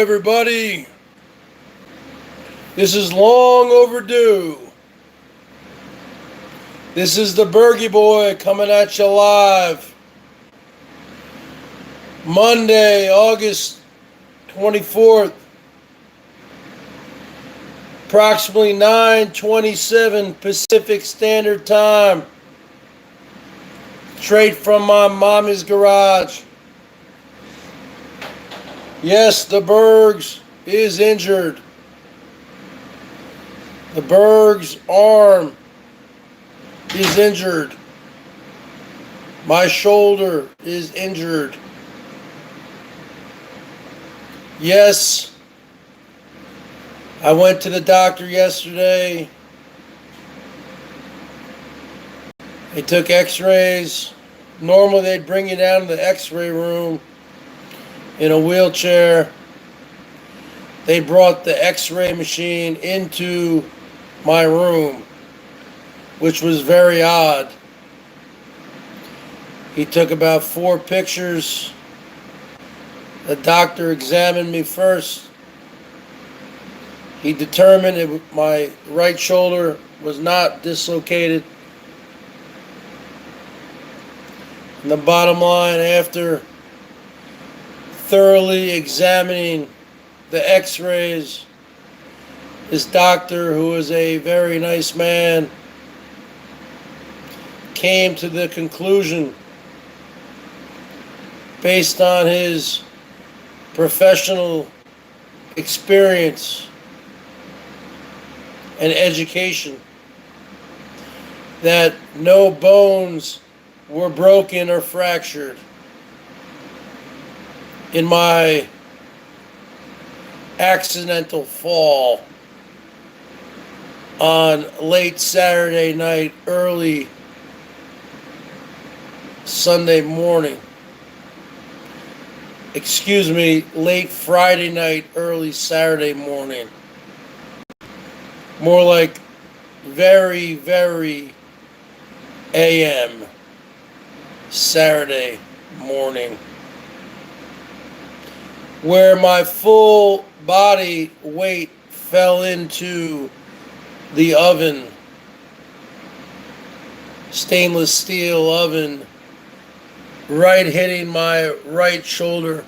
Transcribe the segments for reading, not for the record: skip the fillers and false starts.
everybody. This is long overdue. This is the Bergie Boy coming at you live. Monday, August 24th, approximately 9:27 Pacific Standard Time. Straight from my mommy's garage. Yes, the Bergs is injured. The Bergs arm is injured. My shoulder is injured. Yes, I went to the doctor yesterday. They took x-rays. Normally they'd bring you down to the x-ray room in a wheelchair. They brought the x-ray machine into my room, which was very odd. He took about 4 pictures. The doctor examined me first. He determined my right shoulder was not dislocated. And the bottom line, after thoroughly examining the x-rays, this doctor, who is a very nice man, came to the conclusion, based on his professional experience and education, that no bones were broken or fractured in my accidental fall on late Saturday night, early Sunday morning. Excuse me, late Friday night, early Saturday morning. More like very, very AM Saturday morning, where my full body weight fell into the oven, stainless steel oven, right hitting my right shoulder.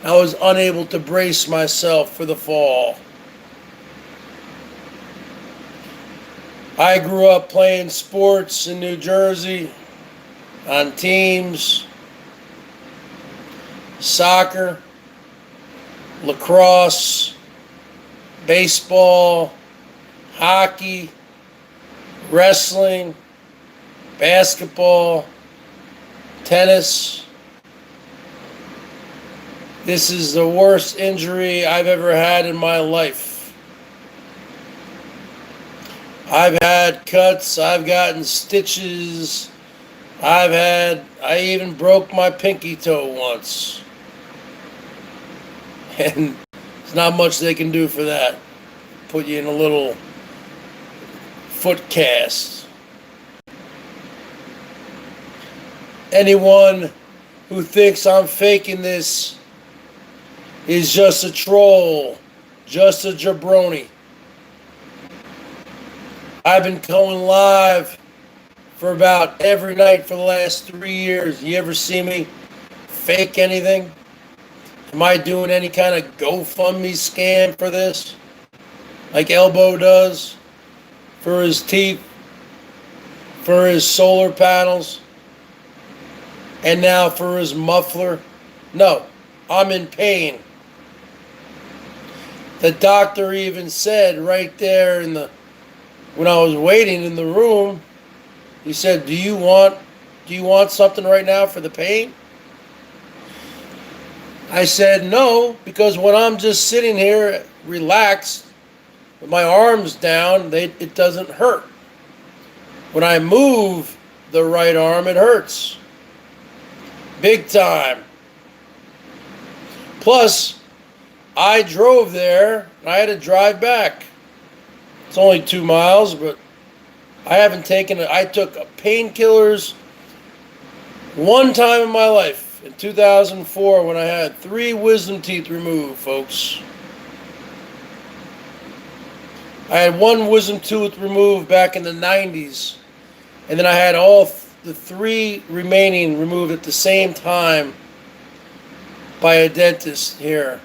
I was unable to brace myself for the fall. I grew up playing sports in New Jersey on teams, soccer, lacrosse, baseball, hockey, wrestling, basketball, tennis. This is the worst injury I've ever had in my life. I've had cuts, I've gotten stitches, I even broke my pinky toe once. And there's not much they can do for that. Put you in a little foot cast. Anyone who thinks I'm faking this is just a troll, just a jabroni. I've been going live for about every night for the last 3 years. You ever see me fake anything? Am I doing any kind of GoFundMe scam for this? Like Elbow does for his teeth, for his solar panels, and now for his muffler? No, I'm in pain. The doctor even said right there when I was waiting in the room, he said, do you want something right now for the pain? I said no, because when I'm just sitting here relaxed with my arms down, it doesn't hurt. When I move the right arm, it hurts. Big time. Plus, I drove there, and I had to drive back. It's only 2 miles, but I haven't taken it. I took painkillers one time in my life. in 2004 when I had 3 wisdom teeth removed, folks. I had 1 wisdom tooth removed back in the 90s, and then I had all the 3 remaining removed at the same time by a dentist here.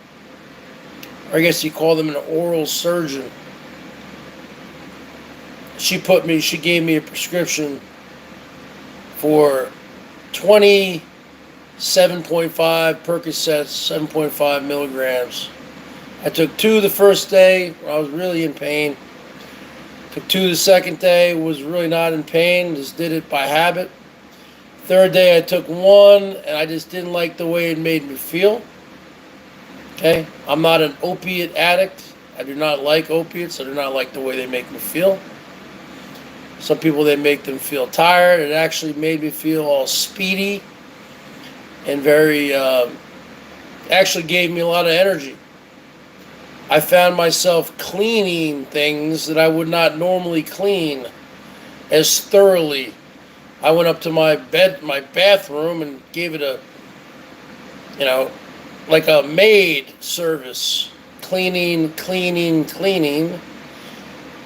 Or I guess you call them an oral surgeon. She gave me a prescription for 27.5 Percocets, 7.5 milligrams. I took 2 the first day when I was really in pain. Took 2 the second day, was really not in pain, just did it by habit. Third day I took 1 and I just didn't like the way it made me feel. Okay, I'm not an opiate addict. I do not like opiates. I do not like the way they make me feel. Some people, they make them feel tired. It actually made me feel all speedy and very, actually gave me a lot of energy. I found myself cleaning things that I would not normally clean as thoroughly. I went up to my bathroom and gave it a, like a maid service. Cleaning.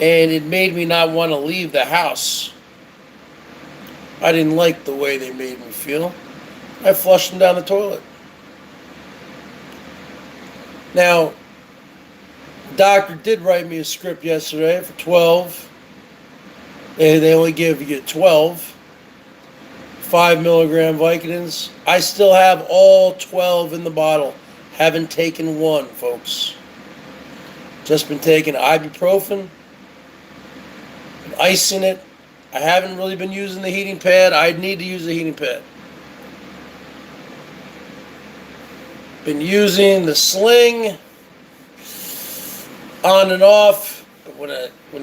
And it made me not want to leave the house. I didn't like the way they made me feel. I flushed them down the toilet. Now, the doctor did write me a script yesterday for 12. And they only give you 12. 5 milligram Vicodins. I still have all 12 in the bottle. Haven't taken 1, folks. Just been taking ibuprofen. Icing it. I haven't really been using the heating pad. I need to use the heating pad. Been using the sling on and off. But when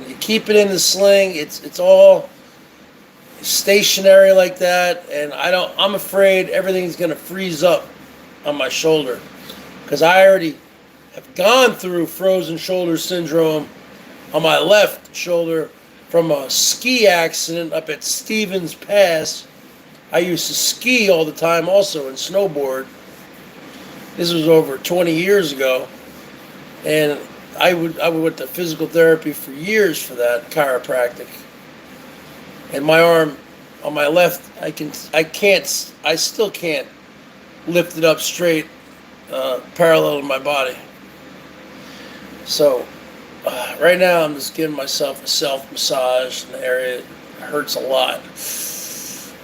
you keep it in the sling, it's all stationary like that, and I'm afraid everything's gonna freeze up on my shoulder, because I already have gone through frozen shoulder syndrome on my left shoulder from a ski accident up at Stevens Pass. I used to ski all the time also and snowboard. This was over 20 years ago. And I went to physical therapy for years for that, chiropractic. And my arm on my left, I still can't lift it up straight, parallel to my body. So, right now, I'm just giving myself a self-massage in the area. It hurts a lot.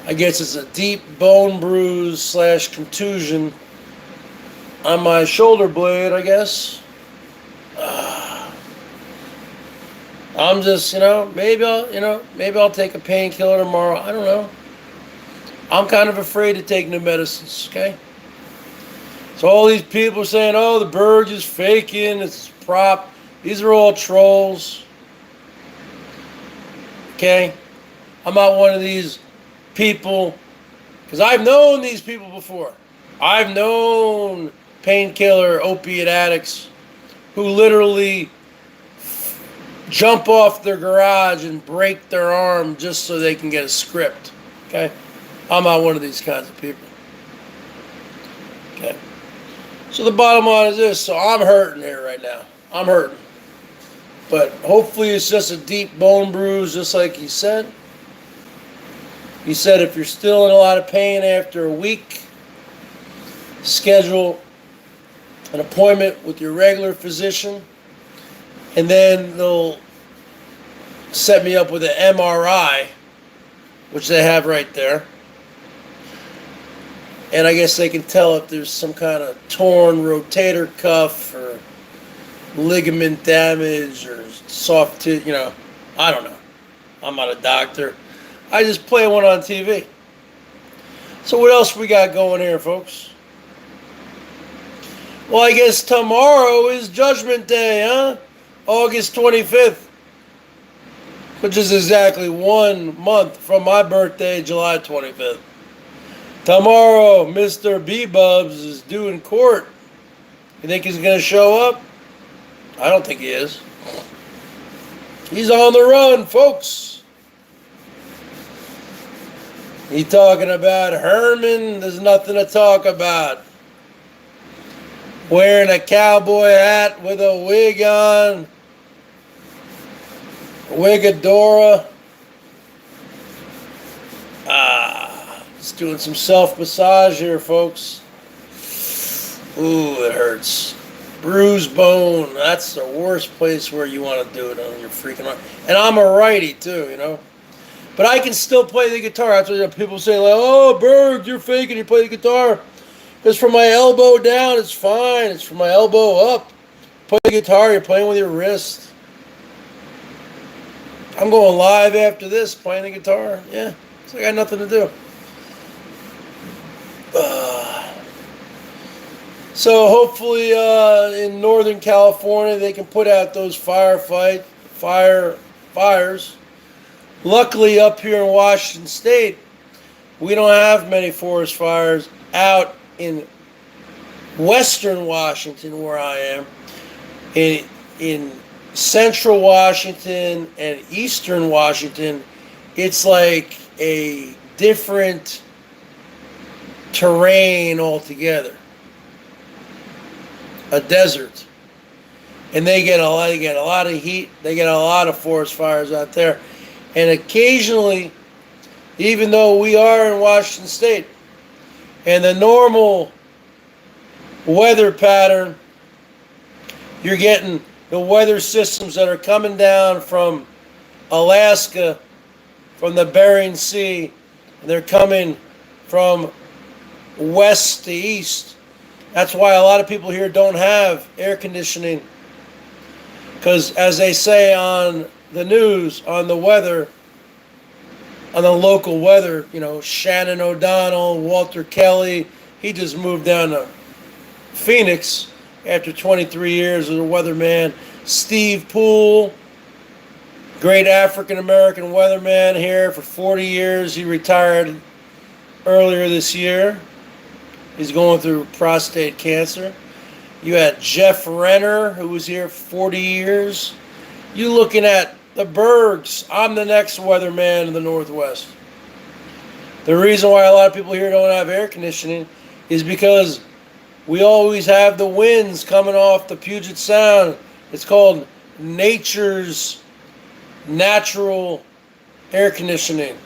I guess it's a deep bone bruise / contusion on my shoulder blade, I guess. I'm just, maybe I'll take a painkiller tomorrow. I don't know. I'm kind of afraid to take new medicines, okay? So all these people saying, oh, the BERGS is faking, it's a prop. These are all trolls. Okay? I'm not one of these people, because I've known these people before. I've known painkiller, opiate addicts who literally jump off their garage and break their arm just so they can get a script. Okay? I'm not one of these kinds of people. Okay? So the bottom line is this. So I'm hurting here right now. I'm hurting. But hopefully it's just a deep bone bruise, just like he said. He said if you're still in a lot of pain after a week, schedule an appointment with your regular physician, and then they'll set me up with an MRI, which they have right there. And I guess they can tell if there's some kind of torn rotator cuff or ligament damage or soft tissue, I don't know. I'm not a doctor. I just play one on TV. So what else we got going here, folks? Well, I guess tomorrow is Judgment Day, huh? August 25th, which is exactly 1 month from my birthday, July 25th. Tomorrow, Mr. B-Bubs is due in court. You think he's going to show up? I don't think he is. He's on the run, folks. You talking about Herman? There's nothing to talk about. Wearing a cowboy hat with a wig on, wigadora. Just doing some self-massage here, folks. Ooh, it hurts. Bruised bone. That's the worst place where you want to do it on your freaking arm. And I'm a righty, too, you know. But I can still play the guitar. That's what people say, like, oh, Berg, you're faking, you play the guitar. It's from my elbow down, it's fine. It's from my elbow up. Play the guitar, you're playing with your wrist. I'm going live after this, playing the guitar. Yeah, so I got nothing to do. So hopefully in Northern California they can put out those fires. Luckily up here in Washington State, we don't have many forest fires out in Western Washington where I am. In Central Washington and Eastern Washington, it's like a different terrain altogether. A desert. And they get a lot of heat, they get a lot of forest fires out there. And occasionally, even though we are in Washington State, and the normal weather pattern, you're getting the weather systems that are coming down from Alaska, from the Bering Sea, and they're coming from west to east. That's why a lot of people here don't have air conditioning. Because as they say on the news, on the weather, on the local weather, you know, Shannon O'Donnell, Walter Kelly, he just moved down to Phoenix after 23 years as a weatherman. Steve Poole, great African-American weatherman here for 40 years. He retired earlier this year. He's going through prostate cancer. You had Jeff Renner, who was here 40 years. You looking at the Bergs. I'm the next weatherman in the Northwest. The reason why a lot of people here don't have air conditioning is because we always have the winds coming off the Puget Sound. It's called nature's natural air conditioning.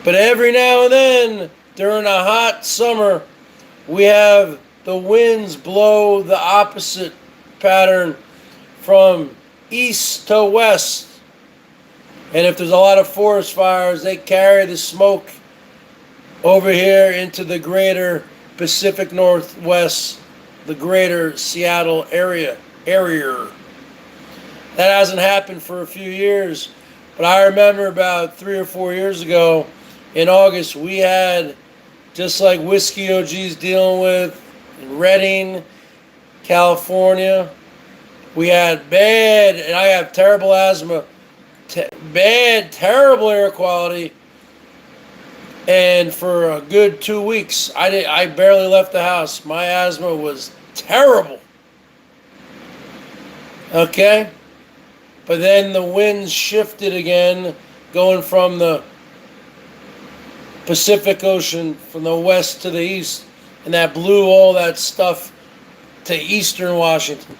But every now and then, during a hot summer, we have the winds blow the opposite pattern from east to west. And if there's a lot of forest fires, they carry the smoke over here into the greater Pacific Northwest, the greater Seattle area. That hasn't happened for a few years, but I remember about 3 or 4 years ago in August, we had, just like Whiskey OG's dealing with in Redding, California, we had bad, and I have terrible asthma, terrible air quality, and for a good 2 weeks, I barely left the house. My asthma was terrible. Okay? But then the winds shifted again, going from the Pacific Ocean, from the west to the east, and that blew all that stuff to eastern Washington.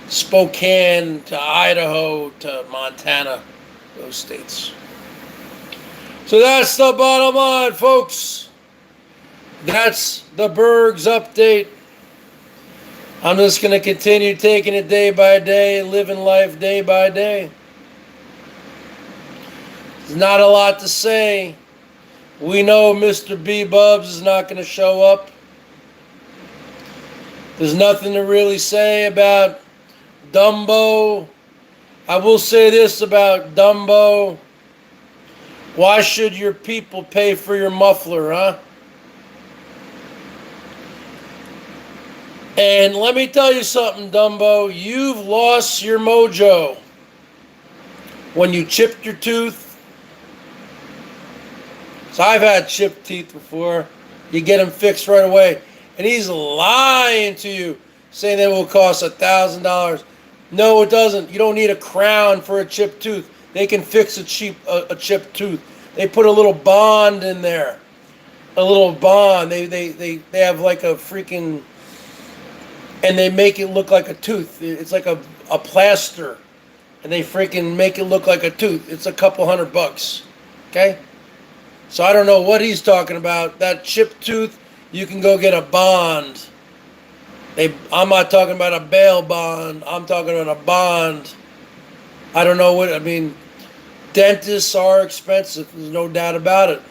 Spokane to Idaho to Montana, those states. So that's the bottom line, folks. That's the Bergs update. I'm just going to continue taking it day by day, living life day by day. There's not a lot to say. We know Mr. B-Bubs is not going to show up. There's nothing to really say about Dumbo. I will say this about Dumbo. Why should your people pay for your muffler, huh? And let me tell you something, Dumbo. You've lost your mojo. When you chipped your tooth. So I've had chipped teeth before. You get them fixed right away. And he's lying to you, saying that it will cost $1,000. No, it doesn't. You don't need a crown for a chipped tooth. They can fix a chipped tooth. They put a little bond in there. A little bond. They have like a freaking, and they make it look like a tooth. It's like a plaster. And they freaking make it look like a tooth. It's a couple $100. Okay? So I don't know what he's talking about. That chipped tooth, you can go get a bond. I'm not talking about a bail bond. I'm talking about a bond. I don't know what, I mean, dentists are expensive. There's no doubt about it.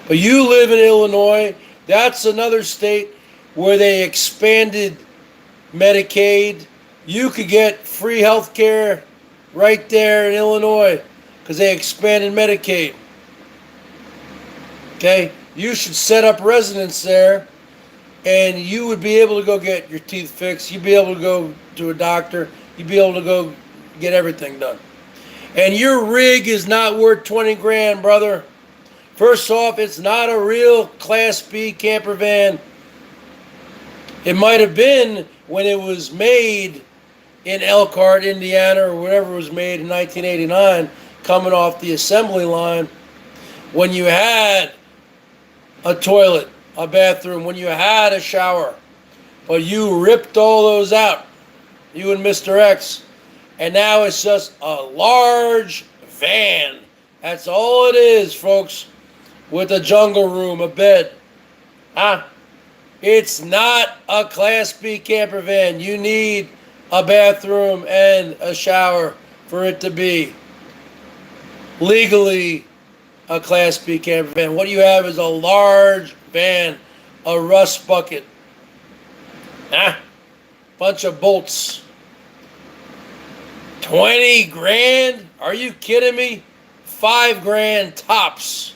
But you live in Illinois. That's another state where they expanded Medicaid. You could get free health care right there in Illinois because they expanded Medicaid. Okay? You should set up residence there, and you would be able to go get your teeth fixed. You'd be able to go to a doctor. You'd be able to go get everything done. And your rig is not worth 20 grand, brother. First off, it's not a real Class B camper van. It might have been when it was made in Elkhart, Indiana, or whatever was made in 1989, coming off the assembly line, when you had a toilet, a bathroom, when you had a shower. But you ripped all those out, you and Mr. X, and now it's just a large van. That's all it is, folks, with a jungle room, a bed. Huh? It's not a Class B camper van. You need a bathroom and a shower for it to be legally a Class B camper van. What you have is a large van, a rust bucket, bunch of bolts. 20 grand? Are you kidding me? 5 grand tops.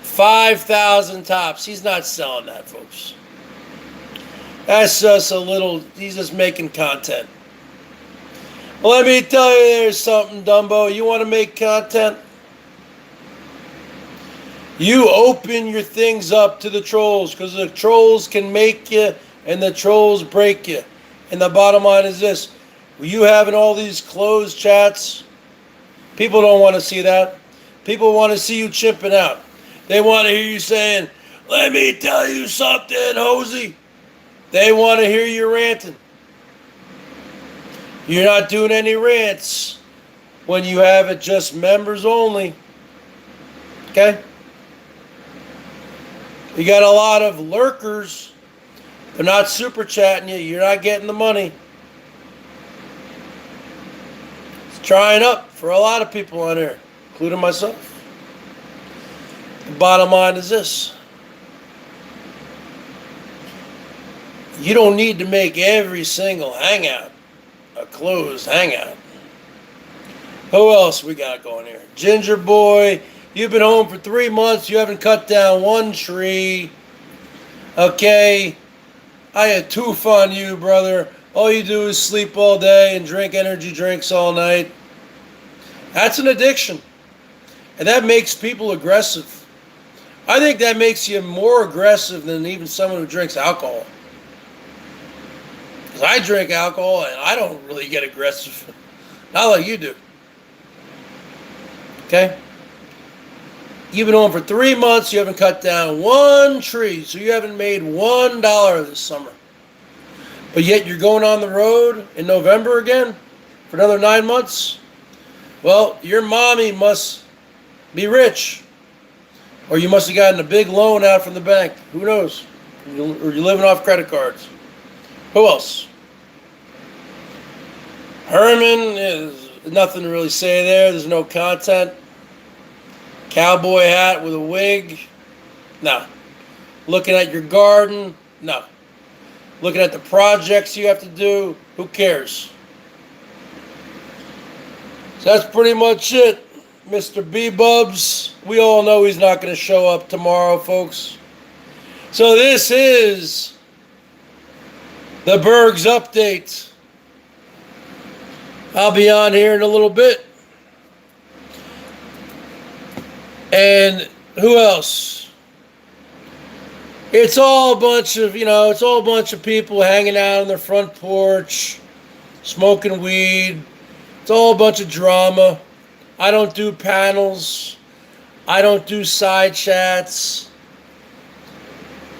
5,000 tops. He's not selling that, folks. That's just a little, he's just making content. Well, let me tell you, there's something, Dumbo. You want to make content? You open your things up to the trolls, because the trolls can make you and the trolls break you. And the bottom line is this. You having all these closed chats, people don't want to see that. People want to see you chimping out. They want to hear you saying, let me tell you something, Hosey. They want to hear you ranting. You're not doing any rants when you have it just members only. Okay? You got a lot of lurkers. They're not super chatting you. You're not getting the money. It's trying up for a lot of people on here, including myself. The bottom line is this. You don't need to make every single hangout a closed hangout. Who else we got going here? Ginger Boy, you've been home for 3 months. You haven't cut down one tree. Okay. I had too fun you, brother. All you do is sleep all day and drink energy drinks all night. That's an addiction. And that makes people aggressive. I think that makes you more aggressive than even someone who drinks alcohol. Because I drink alcohol and I don't really get aggressive. Not like you do. Okay? You've been home for 3 months. You haven't cut down one tree. So you haven't made $1 this summer. But yet you're going on the road in November again for another 9 months. Well, your mommy must be rich. Or you must have gotten a big loan out from the bank. Who knows? Or you're living off credit cards. Who else? Herman, is nothing to really say there. There's no content. Cowboy hat with a wig? No. Looking at your garden? No. Looking at the projects you have to do? Who cares? So that's pretty much it, Mr. B-Bubs. We all know he's not going to show up tomorrow, folks. So this is the BERGS update. I'll be on here in a little bit. And who else? It's all a bunch of, it's all a bunch of people hanging out on their front porch, smoking weed. It's all a bunch of drama. I don't do panels. I don't do side chats.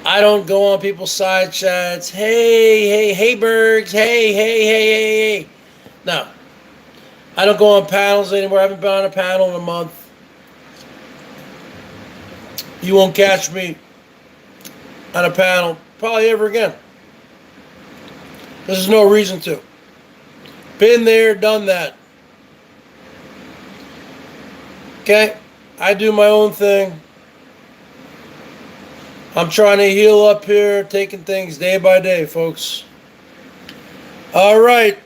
I don't go on people's side chats. Hey, Bergs. Hey. No. I don't go on panels anymore. I haven't been on a panel in a month. You won't catch me on a panel probably ever again. There's no reason to. Been there, done that. Okay? I do my own thing. I'm trying to heal up here, taking things day by day, folks. All right.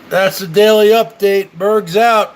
That's the daily update. Berg's out.